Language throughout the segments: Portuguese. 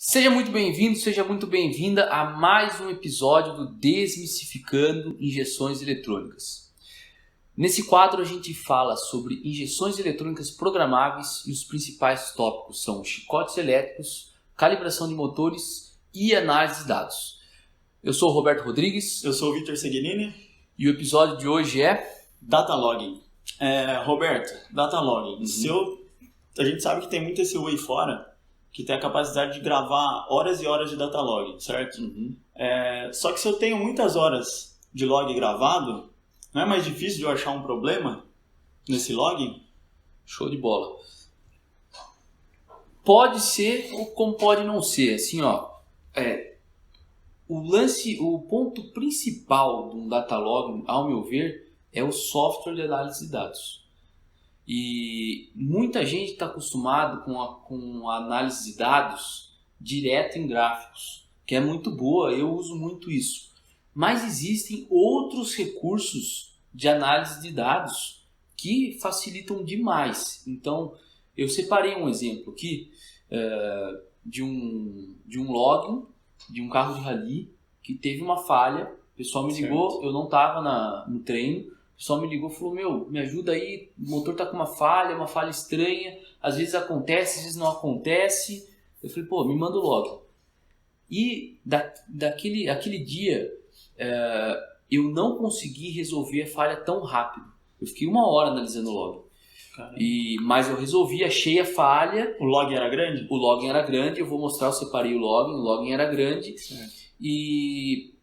Seja muito bem-vindo, seja muito bem-vinda a mais um episódio do Desmistificando Injeções Eletrônicas. Nesse quadro a gente fala sobre injeções eletrônicas programáveis e os principais tópicos são chicotes elétricos, calibração de motores e análise de dados. Eu sou o Roberto Rodrigues. Eu sou o Vitor Seguinini. E o episódio de hoje é... Data Logging. Roberto, Data Logging. A gente sabe que tem muito esse aí fora que tem a capacidade de gravar horas e horas de data logging, certo? Só que se eu tenho muitas horas de log gravado, não é mais difícil de eu achar um problema nesse logging? Show de bola. Pode ser ou como pode não ser. Assim, o ponto principal de um data logging, ao meu ver, é o software de análise de dados. E muita gente está acostumado com a análise de dados direto em gráficos, que é muito boa, eu uso muito isso. Mas existem outros recursos de análise de dados que facilitam demais. Então, eu separei um exemplo aqui de um login de um carro de rally que teve uma falha. O pessoal me ligou, eu não estava no treino. O pessoal me ligou e falou, me ajuda aí, o motor tá com uma falha estranha, às vezes acontece, às vezes não acontece. Eu falei, me manda o log. E aquele dia, eu não consegui resolver a falha tão rápido. Eu fiquei 1 hora analisando o log. Mas eu resolvi, achei a falha. O log era grande? O log era grande, eu vou mostrar, eu separei o log era grande. Certo. E...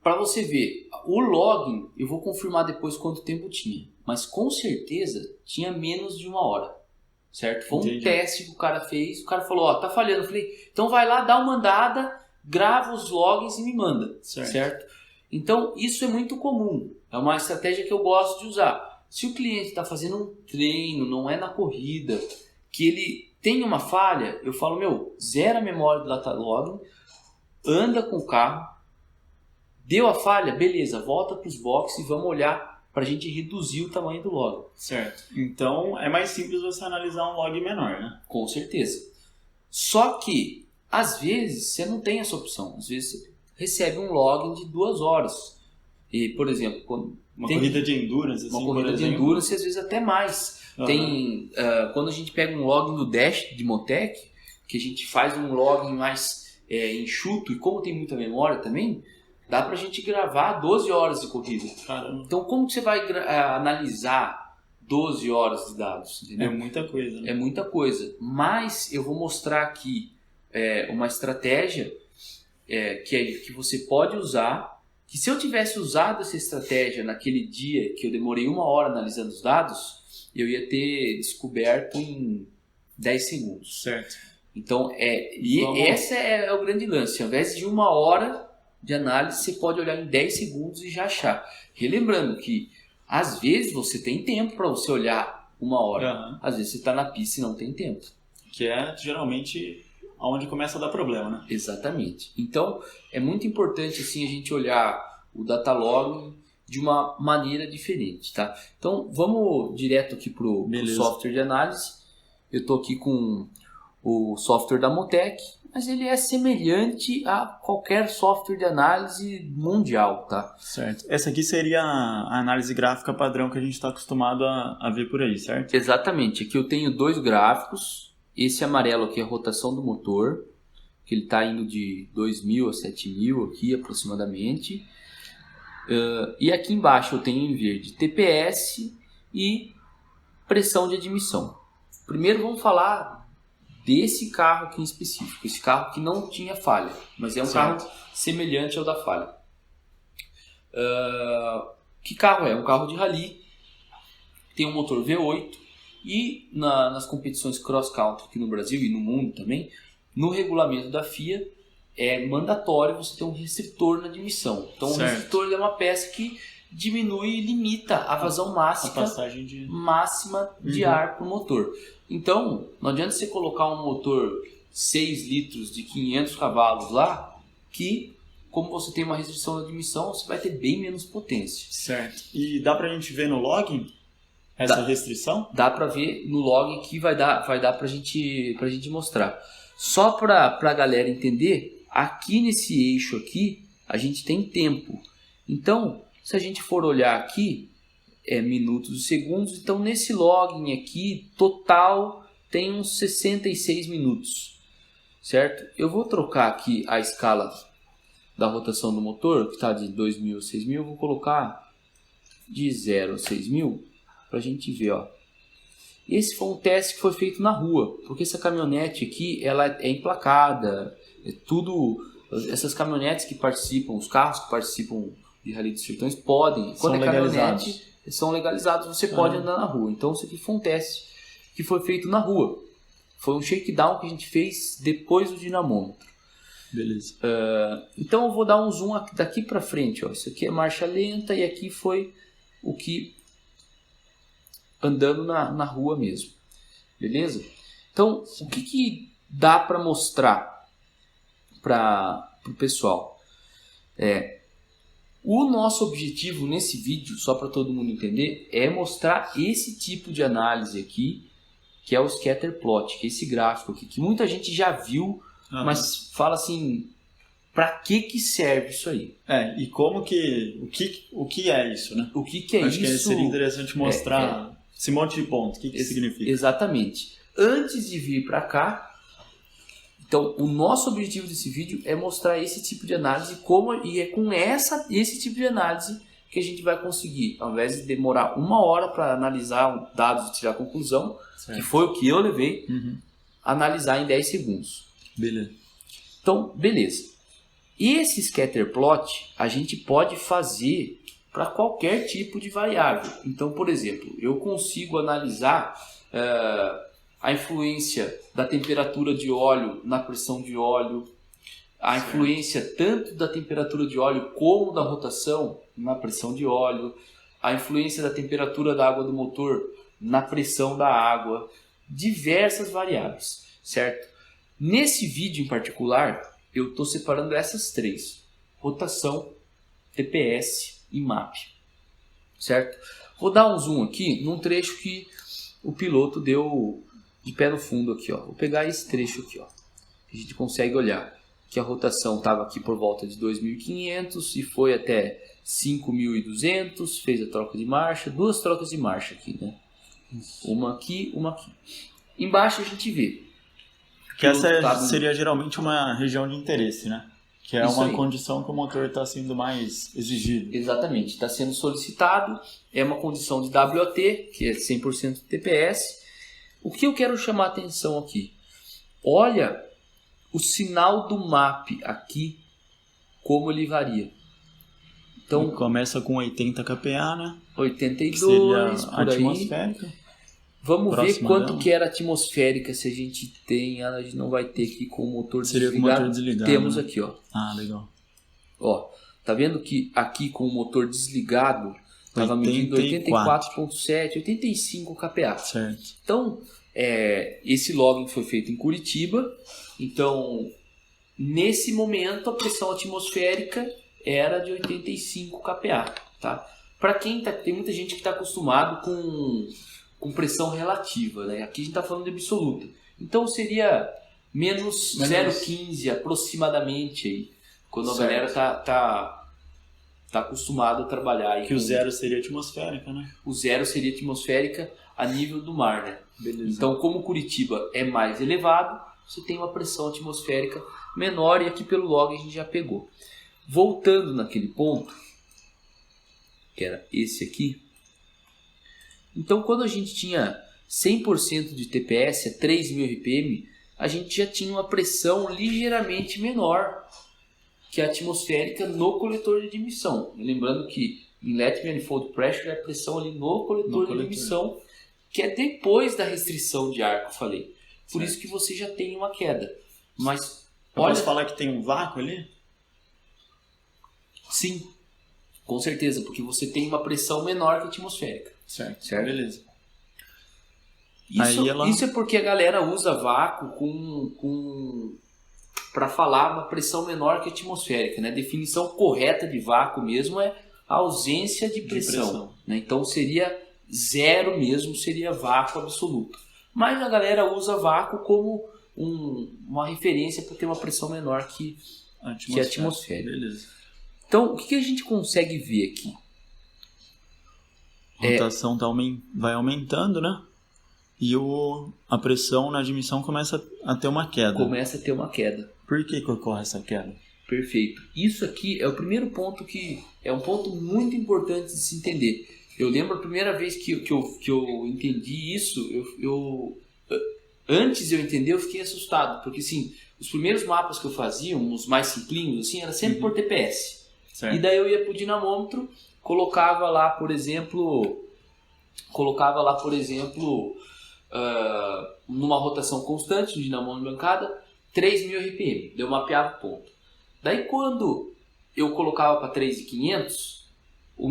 para você ver, o login, eu vou confirmar depois quanto tempo tinha, mas com certeza tinha menos de 1 hora, certo? Foi um teste que o cara fez, o cara falou, tá falhando. Eu falei, então vai lá, dá uma andada, grava os logins e me manda, certo? Então isso é muito comum, é uma estratégia que eu gosto de usar. Se o cliente está fazendo um treino, não é na corrida, que ele tem uma falha, eu falo, zera a memória do data login, anda com o carro, deu a falha? Beleza, volta para os boxes e vamos olhar para a gente reduzir o tamanho do log. Certo. Então é mais simples você analisar um log menor, né? Com certeza. Só que, às vezes, você não tem essa opção. Às vezes você recebe um log de 2 horas. E, por exemplo, corrida de endurance, assim, uma corrida de endurance, às vezes até mais. Tem, quando a gente pega um log do Dash de Motec, que a gente faz um log mais enxuto, e como tem muita memória também, dá pra gente gravar 12 horas de corrida. Caramba. Então, como que você vai analisar 12 horas de dados? Entendeu? É muita coisa, né? É muita coisa. Mas eu vou mostrar aqui uma estratégia que você pode usar, que se eu tivesse usado essa estratégia naquele dia que eu demorei 1 hora analisando os dados, eu ia ter descoberto em 10 segundos. Certo. Então, esse é o grande lance. Ao invés de 1 hora de análise, você pode olhar em 10 segundos e já achar. Relembrando que, às vezes, você tem tempo para você olhar 1 hora. Às vezes, você está na pista e não tem tempo. Que é, geralmente, onde começa a dar problema, né? Exatamente. Então, é muito importante, assim, a gente olhar o data logging de uma maneira diferente, tá? Então, vamos direto aqui para o software de análise. Eu estou aqui com o software da Motec, mas ele é semelhante a qualquer software de análise mundial, tá? Certo. Essa aqui seria a análise gráfica padrão que a gente está acostumado a ver por aí, certo? Exatamente. Aqui eu tenho 2 gráficos. Esse amarelo aqui é a rotação do motor, que ele está indo de 2.000 a 7.000 aqui aproximadamente. E aqui embaixo eu tenho em verde TPS e pressão de admissão. Primeiro vamos falar desse carro aqui em específico, esse carro que não tinha falha, mas é um carro semelhante ao da falha. Que carro é? Um carro de rally, tem um motor V8 e nas competições cross-country aqui no Brasil e no mundo também, no regulamento da FIA é mandatório você ter um restritor na admissão. Então o restritor é uma peça que diminui e limita a vazão máxima de ar para o motor. Então, não adianta você colocar um motor 6 litros de 500 cavalos lá, que, como você tem uma restrição de admissão, você vai ter bem menos potência. Certo. E dá pra gente ver no login essa restrição? Dá para ver no log que vai dar pra gente mostrar. Só para a galera entender, aqui nesse eixo aqui, a gente tem tempo. Então, se a gente for olhar aqui, minutos e segundos, então nesse login aqui, total, tem uns 66 minutos, certo? Eu vou trocar aqui a escala da rotação do motor, que está de 2.000 a 6.000, eu vou colocar de 0 a 6.000, para a gente ver, ó. Esse foi um teste que foi feito na rua, porque essa caminhonete aqui, ela é emplacada, essas caminhonetes que participam, os carros que participam de Rally dos Sertões podem, quando é caminhonete, são legalizados, você pode andar na rua. Então isso aqui foi um teste que foi feito na rua, foi um shakedown que a gente fez depois do dinamômetro. Beleza. Então eu vou dar um zoom daqui para frente, ó. Isso aqui é marcha lenta e aqui foi o que andando na rua mesmo, beleza? Então o que dá para mostrar para o pessoal? O nosso objetivo nesse vídeo, só para todo mundo entender, é mostrar esse tipo de análise aqui, que é o scatter plot, que é esse gráfico aqui, que muita gente já viu, mas fala assim, para que serve isso aí? E como que, o que é isso, né? O que é Acho isso? Acho que seria interessante mostrar esse monte de pontos, o que significa. Exatamente. Antes de vir para cá, então o nosso objetivo desse vídeo é mostrar esse tipo de análise, e é com esse tipo de análise que a gente vai conseguir, ao invés de demorar 1 hora para analisar dados e tirar conclusão, que foi o que eu levei, analisar em 10 segundos. Beleza. Então, beleza. Esse scatter plot a gente pode fazer para qualquer tipo de variável. Então, por exemplo, eu consigo analisar a influência da temperatura de óleo na pressão de óleo, a influência tanto da temperatura de óleo como da rotação na pressão de óleo, a influência da temperatura da água do motor na pressão da água, diversas variáveis, certo? Nesse vídeo em particular, eu estou separando essas 3, rotação, TPS e MAP, certo? Vou dar um zoom aqui num trecho que o piloto deu de pé no fundo aqui, ó. Vou pegar esse trecho aqui, ó. A gente consegue olhar que a rotação estava aqui por volta de 2.500 e foi até 5.200, fez a troca de marcha, 2 trocas de marcha aqui, né? Uma aqui, uma aqui. Embaixo a gente vê que essa seria geralmente uma região de interesse, né? Que é uma condição que o motor está sendo mais exigido. Exatamente, está sendo solicitado, é uma condição de WOT, que é 100% TPS. O que eu quero chamar a atenção aqui? Olha o sinal do MAP aqui, como ele varia. Então, ele começa com 80 kPa, né? 82, seria por aí. Atmosférica. Vamos ver quanto que era atmosférica se a gente tem. A gente não vai ter aqui com o motor desligado. Seria com o motor desligado. Temos, né? aqui, ó. Ah, legal. Ó, tá vendo que aqui com o motor desligado estava medindo 84.7, 85 kPa. Certo. Então, esse login foi feito em Curitiba. Então, nesse momento, a pressão atmosférica era de 85 kPa, tá? Para quem tem muita gente que está acostumado com pressão relativa, né? Aqui a gente está falando de absoluta. Então seria menos 0,15 aproximadamente aí, quando a galera tá acostumada a trabalhar aí. Que o 0 seria atmosférica, né? O 0 seria atmosférica a nível do mar, né? Beleza. Então, como Curitiba é mais elevado, você tem uma pressão atmosférica menor, e aqui pelo log a gente já pegou. Voltando naquele ponto, que era esse aqui, então quando a gente tinha 100% de TPS a 3.000 RPM, a gente já tinha uma pressão ligeiramente menor que a atmosférica no coletor de admissão. Lembrando que Inlet Manifold Pressure é a pressão ali no coletor de admissão, que é depois da restrição de ar que eu falei. Por isso que você já tem uma queda. Mas posso falar que tem um vácuo ali? Sim, com certeza, porque você tem uma pressão menor que a atmosférica. Certo. Beleza. Isso é porque a galera usa vácuo para falar uma pressão menor que a atmosférica, né? A definição correta de vácuo mesmo é a ausência de pressão. Né? Então seria zero mesmo seria vácuo absoluto. Mas a galera usa vácuo como uma referência para ter uma pressão menor que a atmosfera. Beleza. Então, o que a gente consegue ver aqui? A rotação vai aumentando, né? E a pressão na admissão começa a ter uma queda. Começa a ter uma queda. Por que ocorre essa queda? Perfeito. Isso aqui é o primeiro ponto que é um ponto muito importante de se entender. Eu lembro a primeira vez que eu entendi isso, antes de eu entender eu fiquei assustado, porque assim, os primeiros mapas que eu fazia, os mais simplinhos, assim, era sempre por TPS. Certo. E daí eu ia pro dinamômetro, colocava lá, por exemplo, numa rotação constante, no dinamômetro de bancada, 3.000 RPM, eu mapeava o ponto. Daí quando eu colocava para 3.500, no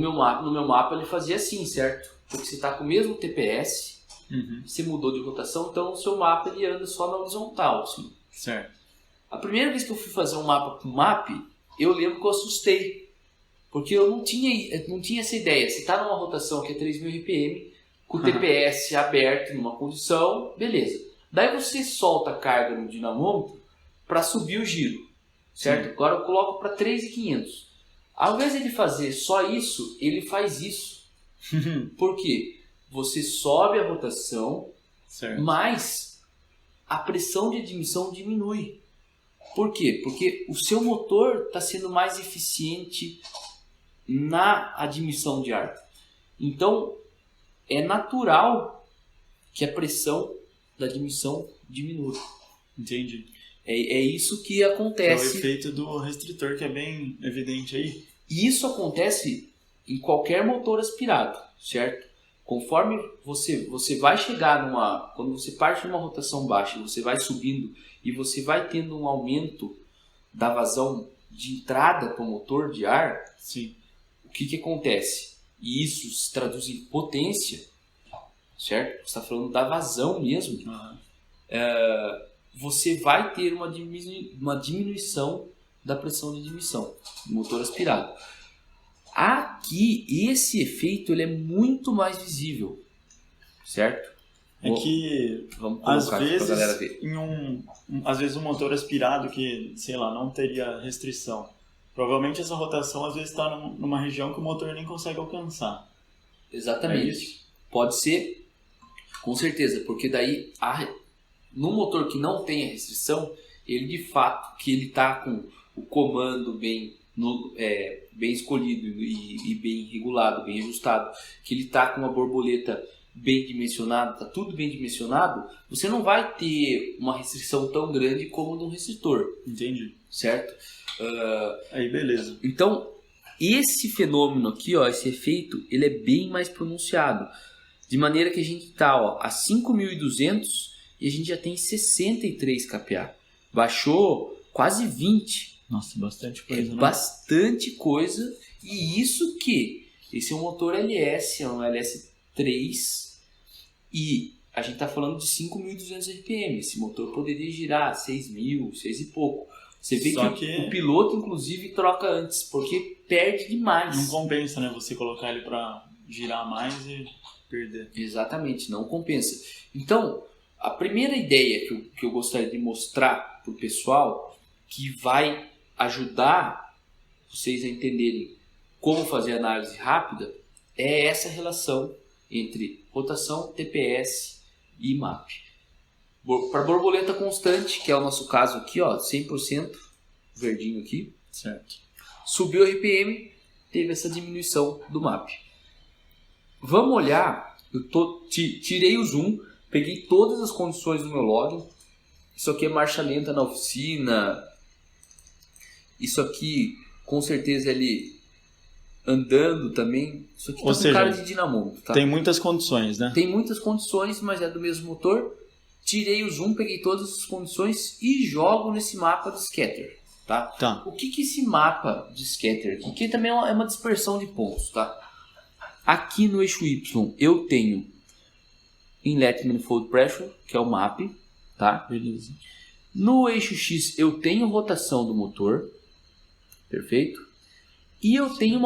meu mapa ele fazia assim, certo? Porque você está com o mesmo TPS, você mudou de rotação, então o seu mapa ele anda só na horizontal. Assim. Certo. A primeira vez que eu fui fazer um mapa com MAP, eu lembro que eu assustei. Porque eu não tinha essa ideia. Você está numa rotação que é 3.000 RPM, com o TPS aberto numa condição, beleza. Daí você solta a carga no dinamômetro para subir o giro, certo? Sim. Agora eu coloco para 3.500. Ao invés de ele fazer só isso, ele faz isso. Por quê? Você sobe a rotação, certo, mas a pressão de admissão diminui. Por quê? Porque o seu motor está sendo mais eficiente na admissão de ar. Então, é natural que a pressão da admissão diminua. Entendi. É isso que acontece. É o efeito do restritor que é bem evidente aí. E isso acontece em qualquer motor aspirado, certo? Conforme você vai chegar quando você parte de uma rotação baixa, você vai subindo e você vai tendo um aumento da vazão de entrada para o motor de ar. Sim. O que acontece? E isso se traduz em potência, certo? Você está falando da vazão mesmo. Você vai ter uma diminuição da pressão de admissão do motor aspirado. Aqui, esse efeito ele é muito mais visível, certo? É que, às vezes, às vezes um motor aspirado que, sei lá, não teria restrição, provavelmente essa rotação às vezes está numa região que o motor nem consegue alcançar. Exatamente. Pode ser, com certeza, porque daí no motor que não tem a restrição, ele de fato que ele está com o comando bem escolhido e bem regulado, bem ajustado, que ele está com uma borboleta bem dimensionada, está tudo bem dimensionado, você não vai ter uma restrição tão grande como no restritor. Entendi. Certo? Aí beleza. Então, esse fenômeno aqui, esse efeito, ele é bem mais pronunciado. De maneira que a gente está a 5.200 e a gente já tem 63 kPa. Baixou quase 20. Nossa, bastante coisa, né? Bastante coisa. E isso que esse é um motor LS, é um LS3 e a gente está falando de 5.200 RPM. Esse motor poderia girar 6.000, 6 e pouco. Você vê que o piloto, inclusive, troca antes, porque perde demais. Não compensa, né? Você colocar ele para girar mais e perder. Exatamente, não compensa. Então, a primeira ideia que eu gostaria de mostrar para o pessoal, que vai ajudar vocês a entenderem como fazer análise rápida, é essa relação entre rotação, TPS e MAP. Para borboleta constante, que é o nosso caso aqui, 100%, verdinho aqui, certo. Subiu o RPM, teve essa diminuição do MAP. Vamos olhar, tirei o zoom, peguei todas as condições do meu log. Isso aqui é marcha lenta na oficina. Isso aqui, com certeza, ele andando também. Isso aqui tá com cara de dinamômetro. Tá? Tem muitas condições, né? Tem muitas condições, mas é do mesmo motor. Tirei o zoom, peguei todas as condições e jogo nesse mapa de scatter. Tá? O que esse mapa de scatter aqui? Que também é uma dispersão de pontos. Tá? Aqui no eixo Y eu tenho Inlet Manifold Pressure, que é o MAP. Tá? Beleza. No eixo X eu tenho rotação do motor. Perfeito? E eu tenho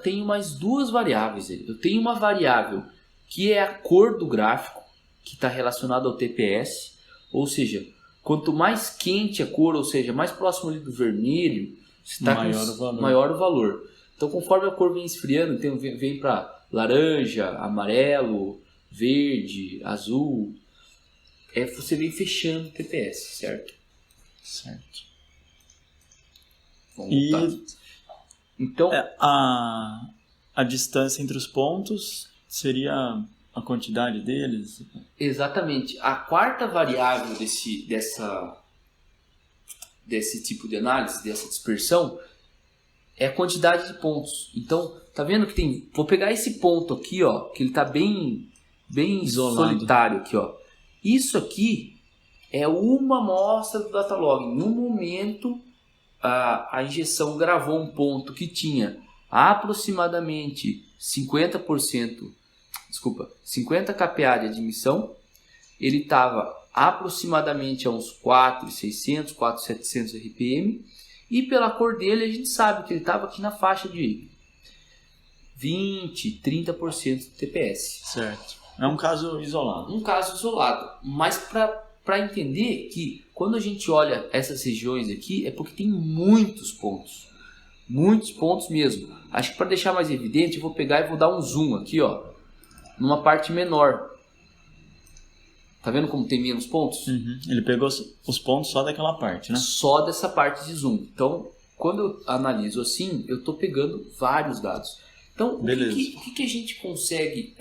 tenho mais duas variáveis. Eu tenho uma variável que é a cor do gráfico, que está relacionado ao TPS, ou seja, quanto mais quente a cor, ou seja, mais próximo ali do vermelho, está maior o valor. Então, conforme a cor vem esfriando, vem para laranja, amarelo, verde, azul, você vem fechando o TPS, certo? Certo. Vamos voltar. Então, a distância entre os pontos seria a quantidade deles? Exatamente. A quarta variável desse tipo de análise, dessa dispersão, é a quantidade de pontos. Então, tá vendo que tem... Vou pegar esse ponto aqui, ó, que ele tá bem solitário aqui, ó. Isso aqui é uma amostra do datalog. No momento, a injeção gravou um ponto que tinha aproximadamente 50 kPa de admissão. Ele estava aproximadamente a uns 4.600, 4.700 RPM. E pela cor dele a gente sabe que ele estava aqui na faixa de 20, 30% do TPS. Certo. É um caso isolado. Um caso isolado. Mas para entender que quando a gente olha essas regiões aqui é porque tem muitos pontos. Muitos pontos mesmo. Acho que para deixar mais evidente eu vou pegar e vou dar um zoom aqui, ó, numa parte menor. Tá vendo como tem menos pontos? Uhum. Ele pegou os pontos só daquela parte, né? Só dessa parte de zoom. Então, quando eu analiso assim, eu estou pegando vários dados. Então, o que a gente consegue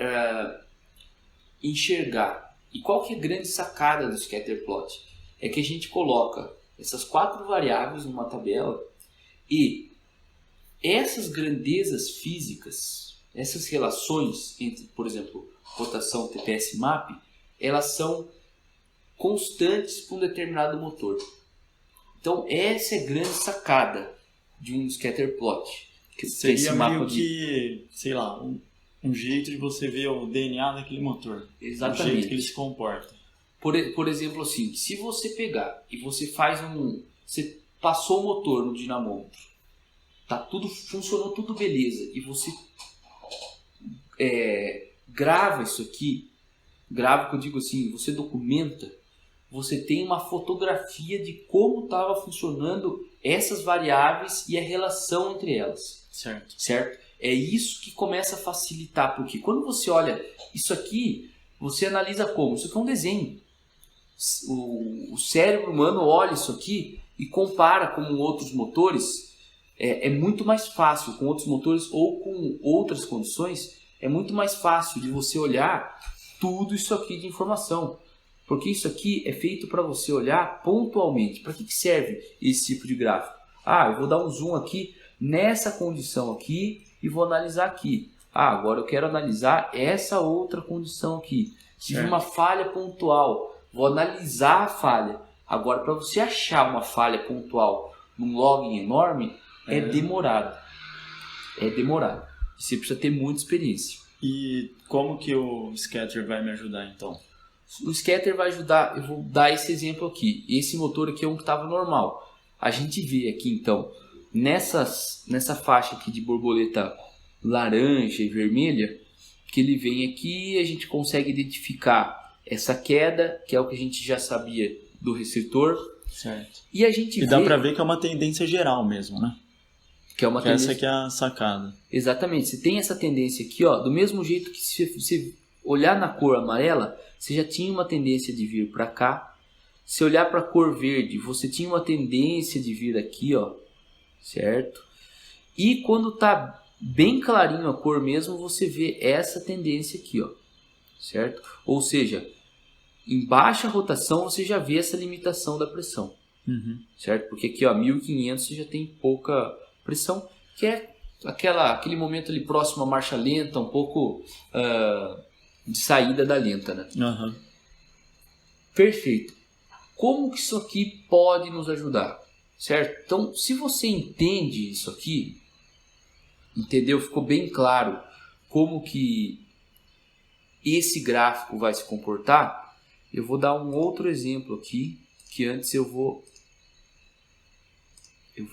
enxergar? E qual que é a grande sacada do scatterplot? É que a gente coloca essas 4 variáveis numa tabela e essas grandezas físicas, essas relações entre, por exemplo, rotação, TPS e MAP, elas são constantes para um determinado motor. Então, essa é a grande sacada de um scatterplot. Seria meio que, sei lá, um jeito de você ver o DNA daquele motor. Exatamente. O jeito que ele se comporta. Por exemplo, assim, se você pegar e você faz você passou o motor no dinamômetro, funcionou tudo beleza, e você grava isso aqui, grava que eu digo assim, você documenta, você tem uma fotografia de como estava funcionando essas variáveis e a relação entre elas. Certo? É isso que começa a facilitar, porque quando você olha isso aqui, você analisa como? Isso aqui é um desenho. O cérebro humano olha isso aqui e compara com outros motores. É muito mais fácil com outros motores ou com outras condições. É muito mais fácil de você olhar tudo isso aqui de informação. Porque isso aqui é feito para você olhar pontualmente. Para que serve esse tipo de gráfico? Eu vou dar um zoom aqui nessa condição aqui e vou analisar aqui. Agora eu quero analisar essa outra condição aqui. Tive uma falha pontual. Vou analisar a falha. Agora, para você achar uma falha pontual num logging enorme, é demorado. É demorado. Você precisa ter muita experiência. E como que o scatter vai me ajudar, então? O scatter vai ajudar, eu vou dar esse exemplo aqui. Esse motor aqui é um que estava normal. A gente vê aqui, então, nessa faixa aqui de borboleta laranja e vermelha, que ele vem aqui, a gente consegue identificar essa queda, que é o que a gente já sabia do receptor. Certo. E a gente dá para ver que é uma tendência geral mesmo, né? Que é uma tendência... Essa que é a sacada. Exatamente. Você tem essa tendência aqui, ó, do mesmo jeito que se você olhar na cor amarela, você já tinha uma tendência de vir para cá. Se olhar para a cor verde, você tinha uma tendência de vir aqui, ó, certo? E quando tá bem clarinho a cor mesmo, você vê essa tendência aqui, ó, certo? Ou seja, em baixa rotação você já vê essa limitação da pressão, certo? Porque aqui, ó, 1500 você já tem pouca pressão, que é aquele momento ali próximo à marcha lenta, um pouco de saída da lenta, né? Perfeito. Como que isso aqui pode nos ajudar, certo? Então, se você entende isso aqui, entendeu? Ficou bem claro como que esse gráfico vai se comportar. Eu vou dar um outro exemplo aqui, que antes eu vou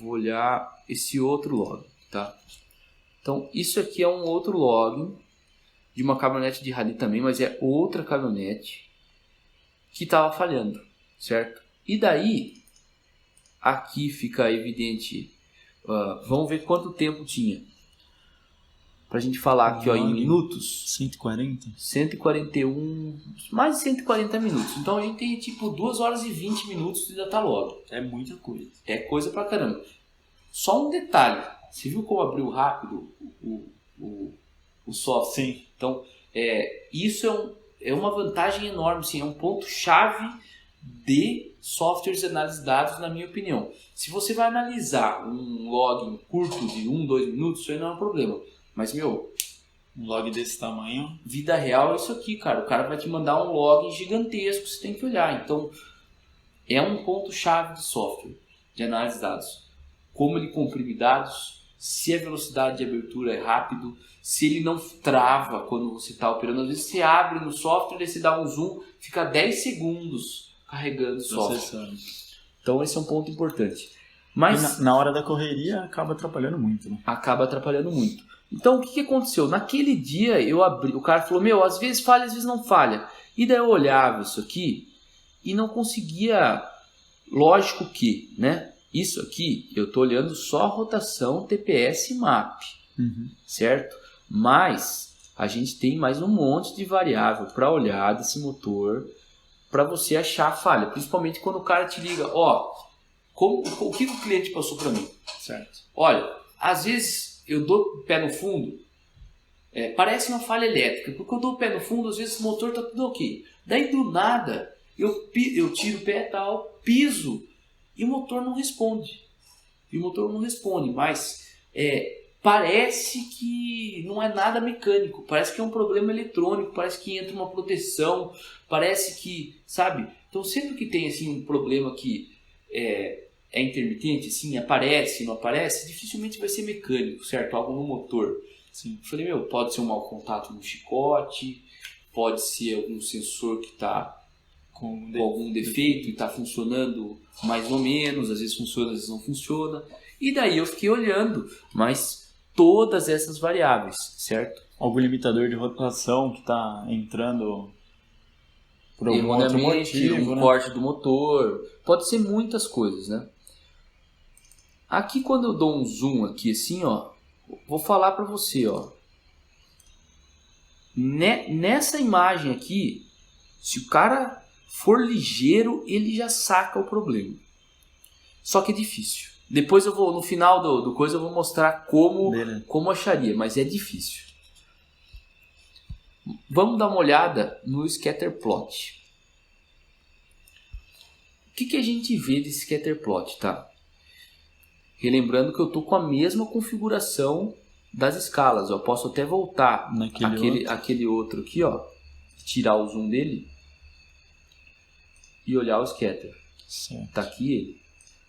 olhar esse outro log, tá? Então, isso aqui é um outro log de uma caminhonete de rally também, mas é outra caminhonete que estava falhando, certo? E daí, aqui fica evidente, vamos ver quanto tempo tinha. Pra gente falar aqui, em minutos. 140? 141, mais de 140 minutos. Então a gente tem tipo 2 horas e 20 minutos de datalog. É muita coisa. É coisa pra caramba. Só um detalhe. Você viu como abriu rápido o software? Sim. Então, isso é uma vantagem enorme. Sim, é um ponto-chave de softwares de análise de dados, na minha opinião. Se você vai analisar um login curto de 1, 2 minutos, isso aí não é um problema. Mas, um log desse tamanho... Vida real é isso aqui, cara. O cara vai te mandar um login gigantesco, você tem que olhar. Então, é um ponto-chave de software de análise de dados. Como ele comprime dados, se a velocidade de abertura é rápido, se ele não trava quando você está operando. Às vezes você abre no software, e você dá um zoom, fica 10 segundos carregando o software. Então, esse é um ponto importante. Mas na hora da correria, acaba atrapalhando muito, né? Acaba atrapalhando muito. Então, o que aconteceu? Naquele dia, eu abri, o cara falou, às vezes falha, às vezes não falha. E daí eu olhava isso aqui e não conseguia... Lógico que, né? Isso aqui, eu estou olhando só a rotação TPS MAP, certo? Mas a gente tem mais um monte de variável para olhar desse motor para você achar a falha. Principalmente quando o cara te liga, o que o cliente passou para mim? Certo. Olha, às vezes... eu dou pé no fundo, parece uma falha elétrica, porque eu dou pé no fundo, às vezes o motor está tudo ok. Daí do nada, eu tiro o pé tal, piso, e o motor não responde. Mas parece que não é nada mecânico, parece que é um problema eletrônico, parece que entra uma proteção, parece que, sabe? Então sempre que tem assim, um problema que é intermitente, assim, aparece, não aparece, dificilmente vai ser mecânico, certo? Algo no motor. Sim. Eu falei, pode ser um mau contato no chicote, pode ser algum sensor que está com algum defeito e está funcionando mais ou menos, às vezes funciona, às vezes não funciona. E daí eu fiquei olhando, mas todas essas variáveis, certo? Algum limitador de rotação que está entrando por algum outro motivo, um corte do motor, pode ser muitas coisas, né? Aqui quando eu dou um zoom aqui assim, vou falar para você, nessa imagem aqui, se o cara for ligeiro, ele já saca o problema. Só que é difícil. Depois eu vou, no final do coisa, eu vou mostrar como acharia, mas é difícil. Vamos dar uma olhada no scatter plot. O que a gente vê desse scatter plot, tá? Relembrando que eu estou com a mesma configuração das escalas. Eu posso até voltar aquele outro aqui, tirar o zoom dele e olhar o scatter. Certo. Tá aqui ele,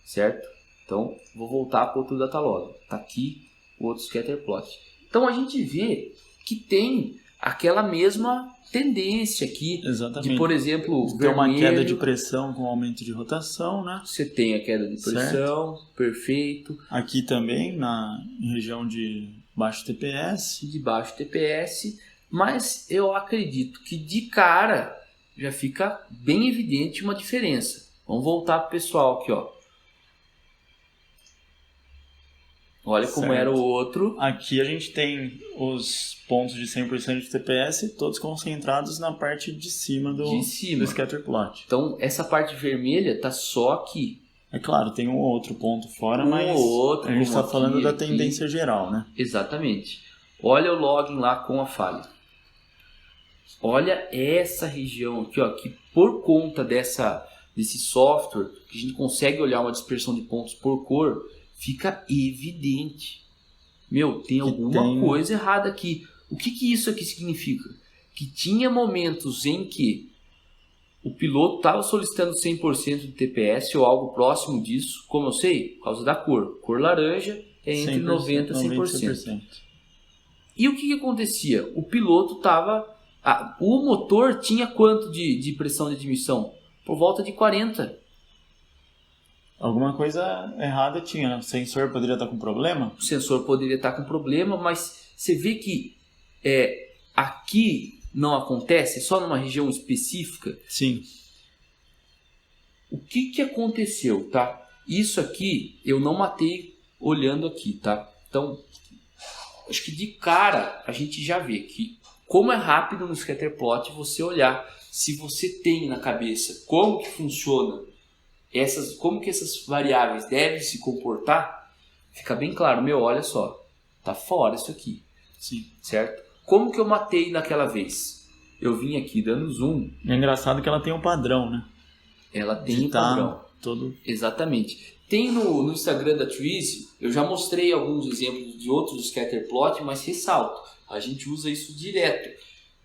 certo? Então, vou voltar para o outro datalog. Tá aqui o outro scatter plot. Então, a gente vê que tem aquela mesma tendência aqui. Exatamente. De, por exemplo, tem uma queda de pressão com aumento de rotação, né? Você tem a queda de pressão, certo. Perfeito. Aqui também, em região de baixo TPS. De baixo TPS, mas eu acredito que de cara já fica bem evidente uma diferença. Vamos voltar para o pessoal aqui, Olha como certo. Era o outro. Aqui a gente tem os pontos de 100% de TPS todos concentrados na parte de cima do scatter plot. Então essa parte vermelha está só aqui. É claro, tem um outro ponto fora, mas a gente está falando da tendência geral, né? Exatamente. Olha o login lá com a falha. Olha essa região aqui, que por conta desse software, que a gente consegue olhar uma dispersão de pontos por cor, fica evidente. Tem alguma coisa errada aqui. O que isso aqui significa? Que tinha momentos em que o piloto estava solicitando 100% de TPS ou algo próximo disso. Como eu sei? Por causa da cor. Cor laranja é entre 90% e 100%. E o que acontecia? O piloto estava... o motor tinha quanto de pressão de admissão? Por volta de 40. Alguma coisa errada tinha, né? O sensor poderia estar com problema? O sensor poderia estar com problema, mas você vê que aqui não acontece, é só numa região específica. Sim. O que aconteceu, tá? Isso aqui eu não matei olhando aqui, tá? Então, acho que de cara a gente já vê que como é rápido no scatterplot você olhar se você tem na cabeça como que funciona, como que essas variáveis devem se comportar, fica bem claro, olha só, tá fora isso aqui. Sim. Certo? Como que eu matei naquela vez? Eu vim aqui dando zoom. É engraçado que ela tem um padrão, né? Ela tem um padrão. Todo... Exatamente. Tem no Instagram da Twizy, eu já mostrei alguns exemplos de outros scatterplot, mas ressalto, a gente usa isso direto.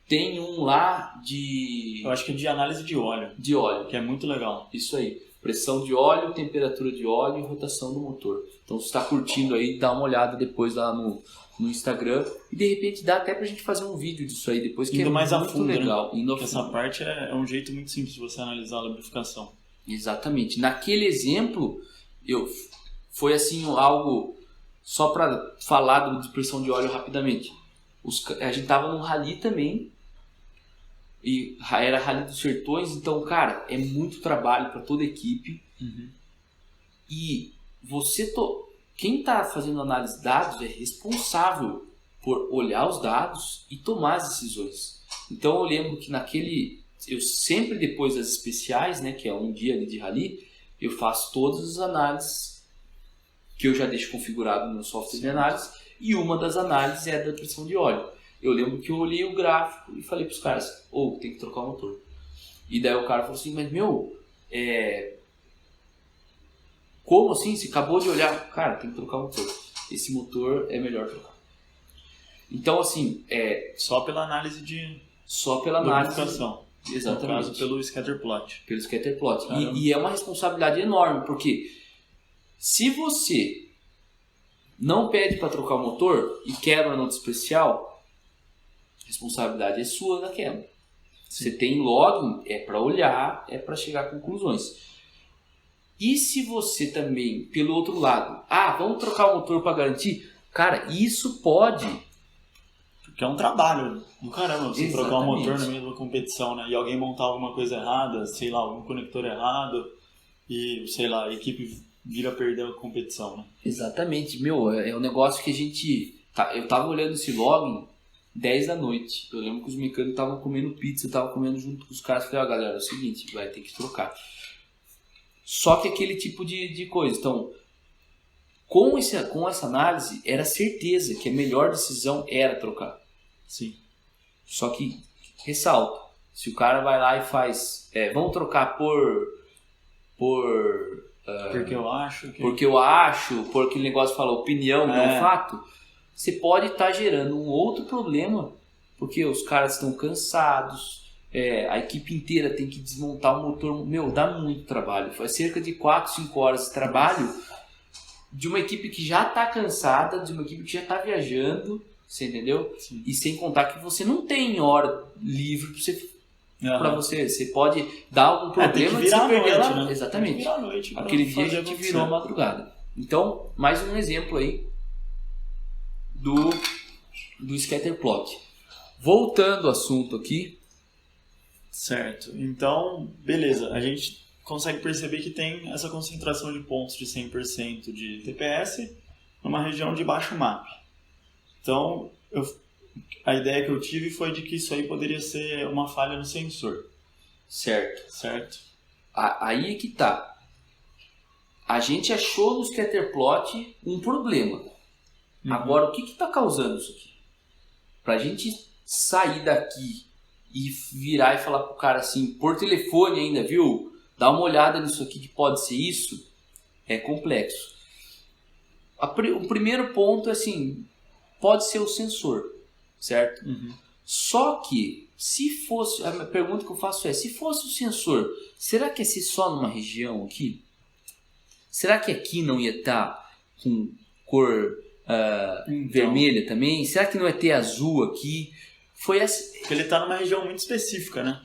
Tem um lá de... Eu acho que é de análise de óleo. De óleo. Que é muito legal. Isso aí. Pressão de óleo, temperatura de óleo e rotação do motor. Então, se está curtindo aí, dá uma olhada depois lá no Instagram. E de repente dá até pra gente fazer um vídeo disso aí depois, que indo é mais muito a fundo, legal. Né? Porque essa parte é um jeito muito simples de você analisar a lubrificação. Exatamente. Naquele exemplo, foi assim algo, só para falar de pressão de óleo rapidamente. A gente tava num rally também, e era Rally dos Sertões, então, cara, é muito trabalho para toda a equipe. Uhum. E quem está fazendo análise de dados é responsável por olhar os dados e tomar as decisões. Então eu lembro que eu sempre depois das especiais, né, que é um dia ali de rally, eu faço todas as análises que eu já deixo configurado no software de análise, e uma das análises é a da pressão de óleo. Eu lembro que eu olhei o gráfico e falei para os caras, tem que trocar o motor. E daí o cara falou assim, mas como assim? Você acabou de olhar? Cara, tem que trocar o motor. Esse motor é melhor trocar. Então, assim, só pela análise de... Só pela análise. Lubrificação. Exatamente. No caso, pelo scatterplot. Pelo scatterplot. E é uma responsabilidade enorme, porque se você não pede para trocar o motor e quebra a nota especial, a responsabilidade é sua da quebra. Sim. Você tem login, é para olhar, é para chegar a conclusões. E se você também, pelo outro lado, vamos trocar o motor para garantir, cara, isso pode... Porque é um trabalho do caramba você trocar um motor no meio de uma competição, né? E alguém montar alguma coisa errada, sei lá, algum conector errado, e, sei lá, a equipe vira a perder a competição, né? Exatamente, é um negócio que a gente... eu tava olhando esse login 10 da noite. Eu lembro que os mecânicos estavam comendo pizza, eu tava comendo junto com os caras. Falei, galera, é o seguinte, vai ter que trocar. Só que aquele tipo de coisa. Então, com essa análise, era certeza que a melhor decisão era trocar. Sim. Só que, ressalto, se o cara vai lá e faz, vamos trocar porque eu acho que... Porque eu acho, por aquele negócio fala opinião, não fato, você pode estar gerando um outro problema, porque os caras estão cansados, a equipe inteira tem que desmontar o motor, dá muito trabalho, faz cerca de 4, 5 horas de trabalho de uma equipe que já está cansada, de uma equipe que já está viajando, você entendeu? Sim. E sem contar que você não tem hora livre para você pode dar algum problema de você perder lá. Né? Exatamente. Virar a noite aquele dia a gente virou a madrugada. Então, mais um exemplo aí do scatterplot. Voltando ao assunto aqui. Certo. Então, beleza. A gente consegue perceber que tem essa concentração de pontos de 100% de TPS numa região de baixo MAP. Então, a ideia que eu tive foi de que isso aí poderia ser uma falha no sensor. Certo. Aí é que tá. A gente achou no scatterplot um problema. Uhum. Agora, o que está causando isso aqui? Pra gente sair daqui e virar e falar pro cara assim, por telefone ainda, viu? Dá uma olhada nisso aqui que pode ser isso, é complexo. O primeiro ponto é assim, pode ser o sensor, certo? Uhum. Só que, se fosse, a pergunta que eu faço é, se fosse o sensor, será que ia ser só numa região aqui? Será que aqui não ia estar com cor vermelha também? Será que não ia ter azul aqui? Foi assim. Porque ele está numa região muito específica, né?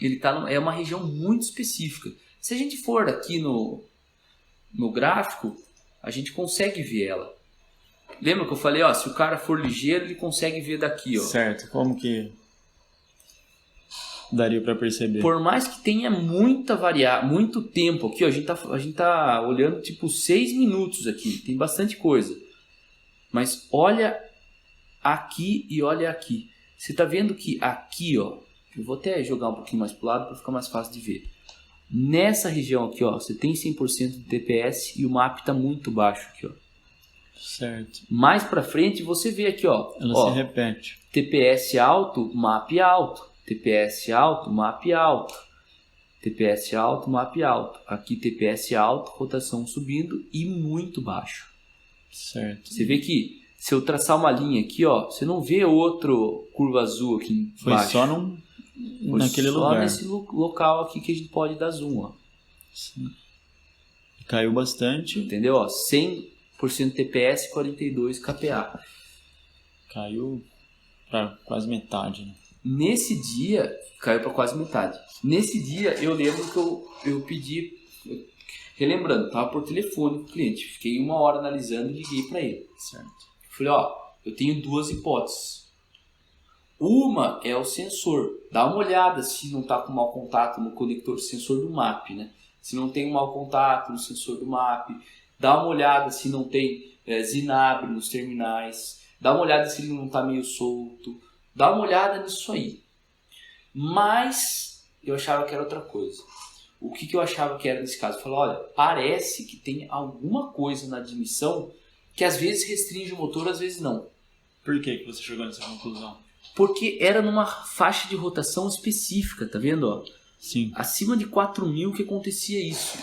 É uma região muito específica. Se a gente for aqui no gráfico, a gente consegue ver ela. Lembra que eu falei, se o cara for ligeiro, ele consegue ver daqui, ó. Certo, como que... Daria para perceber. Por mais que tenha muito tempo aqui, ó, a gente tá olhando tipo 6 minutos aqui, tem bastante coisa. Mas olha aqui e olha aqui. Você tá vendo que aqui, ó, eu vou até jogar um pouquinho mais pro lado para ficar mais fácil de ver. Nessa região aqui, ó, você tem 100% de TPS e o MAP tá muito baixo aqui, ó. Certo. Mais para frente você vê aqui, ó. Ela ó, se repete. TPS alto, MAP alto. TPS alto, MAP alto. TPS alto, MAP alto. Aqui TPS alto, rotação subindo e muito baixo. Certo. Você vê que se eu traçar uma linha aqui, ó, você não vê outro curva azul aqui embaixo. Foi só naquele lugar. Só nesse local aqui que a gente pode dar zoom, ó. Sim. Caiu bastante. Entendeu? Ó, 100% TPS, 42 KPA. Caiu para quase metade, né? Nesse dia, caiu para quase metade. Nesse dia, eu lembro que eu pedi, relembrando, estava por telefone com o cliente. Fiquei 1 hora analisando e liguei para ele. Certo. Falei, ó, eu tenho 2 hipóteses. Uma é o sensor. Dá uma olhada se não está com mau contato no conector sensor do MAP, né? Se não tem um mau contato no sensor do MAP. Dá uma olhada se não tem zinabre nos terminais. Dá uma olhada se ele não está meio solto. Dá uma olhada nisso aí. Mas eu achava que era outra coisa. O que eu achava que era nesse caso? Eu falei, olha, parece que tem alguma coisa na admissão que às vezes restringe o motor, às vezes não. Por que você chegou nessa conclusão? Porque era numa faixa de rotação específica, tá vendo? Ó? Sim. Acima de 4.000 que acontecia isso.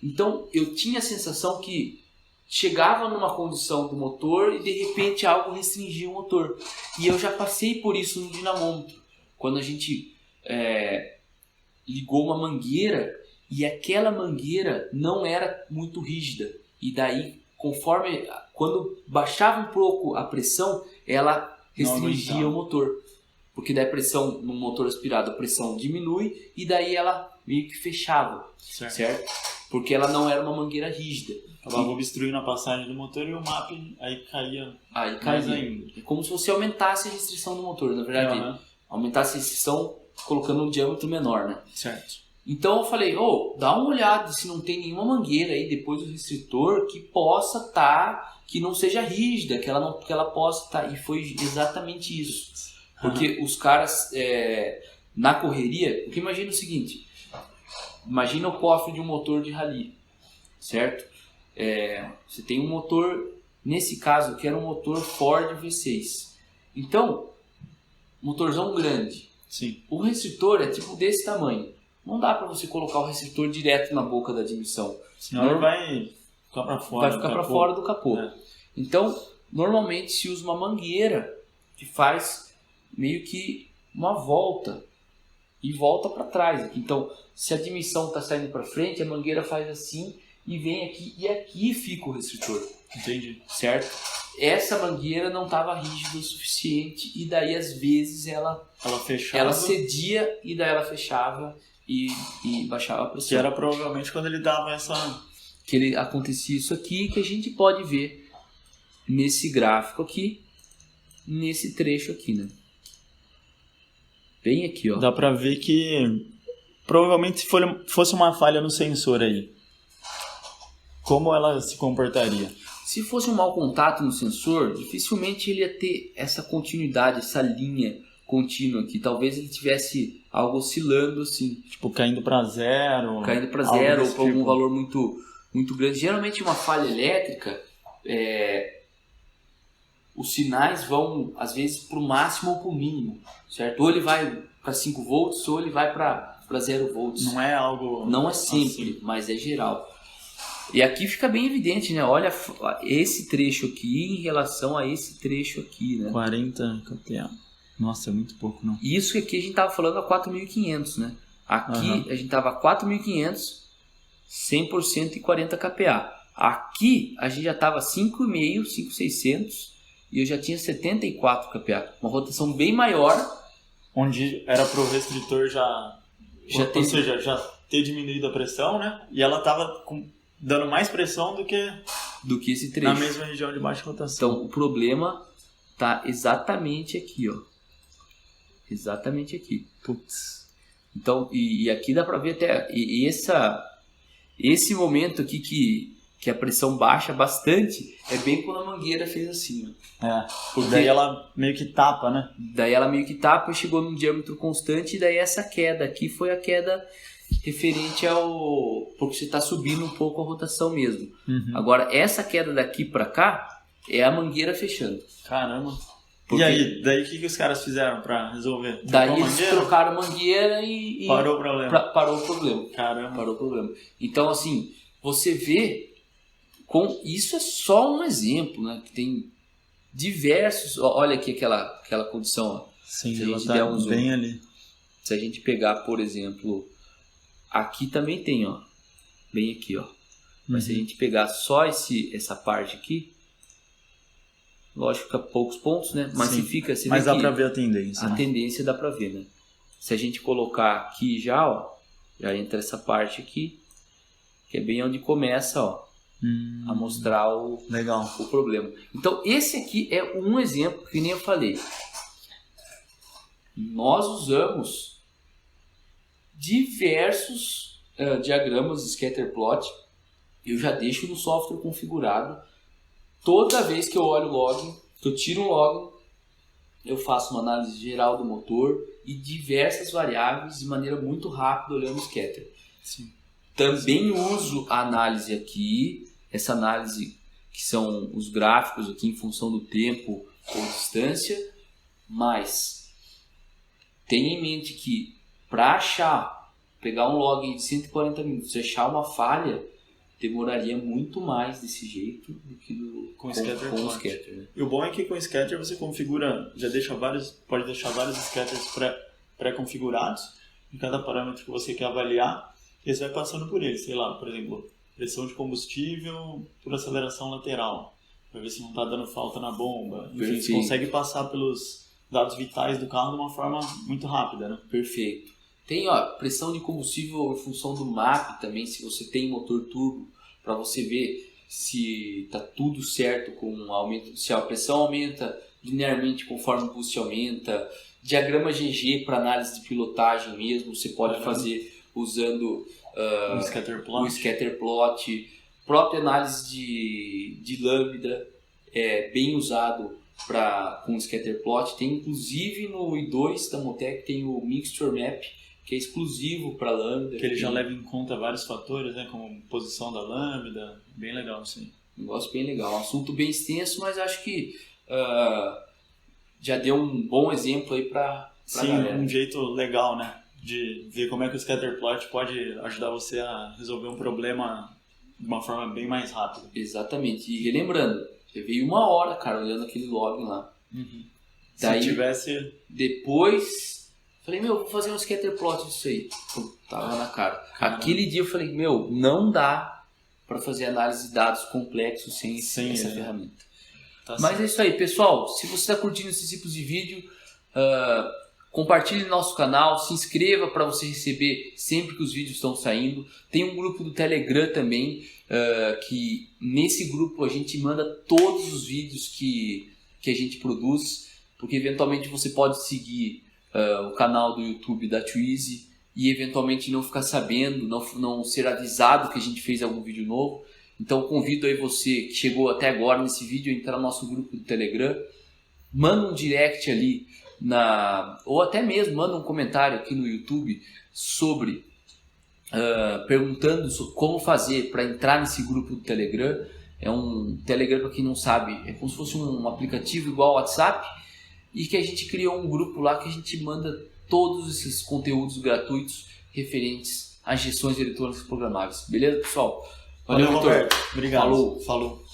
Então eu tinha a sensação que chegava numa condição do motor e de repente algo restringia o motor. E eu já passei por isso no dinamômetro. Quando a gente ligou uma mangueira e aquela mangueira não era muito rígida. E daí, quando baixava um pouco a pressão, ela restringia o motor. Porque daí a pressão no motor aspirado, a pressão diminui e daí ela meio que fechava. Certo? Porque ela não era uma mangueira rígida. Acabava obstruindo a passagem do motor e o MAP aí caía mais ainda. É como se você aumentasse a restrição do motor, na verdade. Aumentasse a restrição colocando um diâmetro menor, né? Certo. Então eu falei, dá uma olhada se não tem nenhuma mangueira aí depois do restritor que possa estar, que não seja rígida, que ela possa estar. E foi exatamente isso. Porque os caras, na correria, porque imagina o seguinte, imagina o cofre de um motor de rally, certo? Você tem um motor, nesse caso que era um motor Ford V6. Então, motorzão grande. Sim. O restritor é tipo desse tamanho. Não dá para você colocar o restritor direto na boca da admissão. Senão ele vai ficar para fora. Vai ficar para fora do capô. Então, normalmente se usa uma mangueira que faz meio que uma volta e volta para trás. Então, se a admissão está saindo para frente, a mangueira faz assim e vem aqui e aqui fica o restritor. Entendi. Certo? Essa mangueira não estava rígida o suficiente e daí às vezes ela fechava. Ela cedia e daí ela fechava e baixava a pressão. Que era provavelmente quando ele dava acontecia isso aqui que a gente pode ver nesse gráfico aqui, nesse trecho aqui, né? Bem aqui, ó. Dá pra ver que provavelmente se fosse uma falha no sensor aí, como ela se comportaria? Se fosse um mau contato no sensor, dificilmente ele ia ter essa continuidade, essa linha contínua aqui. Talvez ele tivesse algo oscilando assim. Tipo, caindo para zero. Caindo para zero ou para algum valor muito, muito grande. Geralmente uma falha elétrica, os sinais vão, às vezes, para o máximo ou para o mínimo. Certo? Ou ele vai para 5 volts ou ele vai para 0 volts. Não é algo... Não é sempre, assim, mas é geral. E aqui fica bem evidente, né? Olha esse trecho aqui em relação a esse trecho aqui, né? 40 kPa. Nossa, é muito pouco, não? Isso que aqui a gente tava falando a 4.500, né? Aqui a gente tava a 4.500, 100% e 40 kPa. Aqui a gente já tava 5.500, 5.600 e eu já tinha 74 kPa. Uma rotação bem maior. Onde era pro restritor ou seja, já ter diminuído a pressão, né? E ela tava dando mais pressão do que esse trecho. Na mesma região de baixa rotação. Então, o problema tá exatamente aqui, ó. Exatamente aqui. Putz. Então, e aqui dá para ver até esse momento aqui que a pressão baixa bastante, é bem quando a mangueira fez assim, ó. Porque daí ela meio que tapa, né? Daí ela meio que tapa e chegou num diâmetro constante, e daí essa queda aqui foi a queda referente ao... porque você está subindo um pouco a rotação mesmo. Agora, essa queda daqui para cá é a mangueira fechando. Caramba. Porque... E aí, daí o que os caras fizeram para resolver? Daí eles trocaram a mangueira e parou o problema. Parou o problema. Caramba. Parou o problema. Então, assim, você vê, isso é só um exemplo, né? Que tem diversos... Olha aqui aquela condição, ó. Sim, se a gente tá der um zoom, bem ali. Se a gente pegar, por exemplo, aqui também tem, ó. Bem aqui, ó. Mas se a gente pegar só essa parte aqui, lógico que fica poucos pontos, né? Mas se fica... Mas dá pra ver a tendência. A tendência dá pra ver, né? Se a gente colocar aqui já, ó, já entra essa parte aqui, que é bem onde começa, ó, a mostrar o problema. Então, esse aqui é um exemplo, que nem eu falei. Nós usamos diversos diagramas de scatterplot. Eu já deixo no software configurado. Toda vez que eu olho o log, que eu tiro um log, eu faço uma análise geral do motor e diversas variáveis de maneira muito rápida olhando o scatter. Sim. Também uso a análise aqui, essa análise que são os gráficos aqui em função do tempo ou distância, mas tenha em mente que para pegar um log de 140 minutos e achar uma falha, demoraria muito mais desse jeito do que com o scatter, né? E o bom é que com o scatter você configura, pode deixar vários scatters pré-configurados em cada parâmetro que você quer avaliar, e você vai passando por eles, sei lá, por exemplo, pressão de combustível por aceleração lateral, para ver se não está dando falta na bomba. Enfim, você consegue passar pelos dados vitais do carro de uma forma muito rápida, né? Perfeito. Tem, ó, pressão de combustível em função do MAP também, se você tem motor turbo, para você ver se está tudo certo com o aumento, se a pressão aumenta linearmente conforme o boost aumenta. Diagrama GG para análise de pilotagem mesmo, você pode fazer usando o scatterplot. Própria análise de lambda é bem usado com o scatterplot. Tem inclusive no i2 da Motec tem o Mixture Map, que é exclusivo para lambda. Que ele já leva em conta vários fatores, né, como posição da lambda. Bem legal, sim. Um negócio bem legal. Um assunto bem extenso, mas acho que já deu um bom exemplo aí para galera. Um jeito legal, né, de ver como é que o scatterplot pode ajudar você a resolver um problema de uma forma bem mais rápida. Exatamente. E relembrando, eu veio 1 hora, cara, olhando aquele log lá. Daí, se tivesse... Depois... Falei, vou fazer um scatterplot disso aí. Tava na cara. Aquele dia eu falei, não dá para fazer análise de dados complexos sem essa ferramenta. Mas é isso aí, pessoal. Se você está curtindo esses tipos de vídeo, compartilhe no nosso canal, se inscreva para você receber sempre que os vídeos estão saindo. Tem um grupo do Telegram também, que nesse grupo a gente manda todos os vídeos que a gente produz, porque eventualmente você pode seguir o canal do YouTube da Twizy e eventualmente não ficar sabendo, não ser avisado que a gente fez algum vídeo novo. Então convido aí você que chegou até agora nesse vídeo a entrar no nosso grupo do Telegram, manda um direct ali, ou até mesmo manda um comentário aqui no YouTube sobre perguntando como fazer para entrar nesse grupo do Telegram. É um Telegram, para quem não sabe, é como se fosse um aplicativo igual ao WhatsApp, e que a gente criou um grupo lá que a gente manda todos esses conteúdos gratuitos referentes a injeções eletrônicas programáveis. Beleza, pessoal? Valeu, Roberto. Obrigado. Falou.